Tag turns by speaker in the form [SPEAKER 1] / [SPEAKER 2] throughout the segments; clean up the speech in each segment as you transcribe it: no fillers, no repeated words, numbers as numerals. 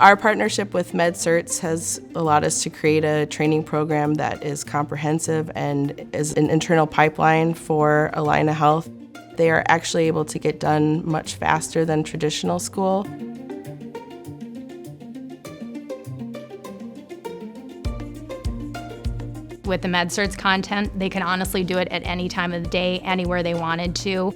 [SPEAKER 1] Our partnership with MedCerts has allowed us to create a training program that is comprehensive and is an internal pipeline for Allina Health. They are actually able to get done much faster than traditional school.
[SPEAKER 2] With the MedCerts content, they can honestly do it at any time of the day, anywhere they wanted to.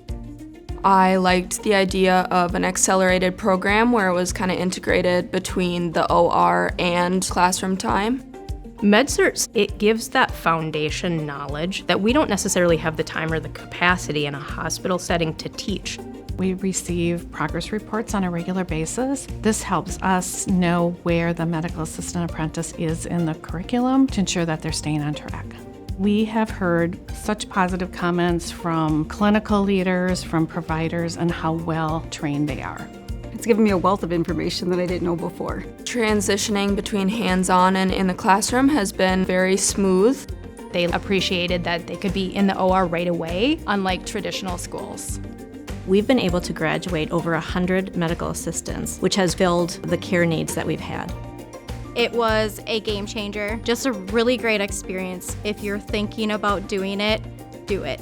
[SPEAKER 3] I liked the idea of an accelerated program where it was kind of integrated between the OR and classroom time.
[SPEAKER 2] MedCerts, it gives that foundation knowledge that we don't necessarily have the time or the capacity in a hospital setting to teach.
[SPEAKER 4] We receive progress reports on a regular basis. This helps us know where the medical assistant apprentice is in the curriculum to ensure that they're staying on track. We have heard such positive comments from clinical leaders, from providers, and how well trained they are.
[SPEAKER 5] It's given me a wealth of information that I didn't know before.
[SPEAKER 3] Transitioning between hands-on and in the classroom has been very smooth.
[SPEAKER 2] They appreciated that they could be in the OR right away, unlike traditional schools.
[SPEAKER 6] We've been able to graduate over 100 medical assistants, which has filled the care needs that we've had.
[SPEAKER 7] It was a game changer, just a really great experience. If you're thinking about doing it, do it.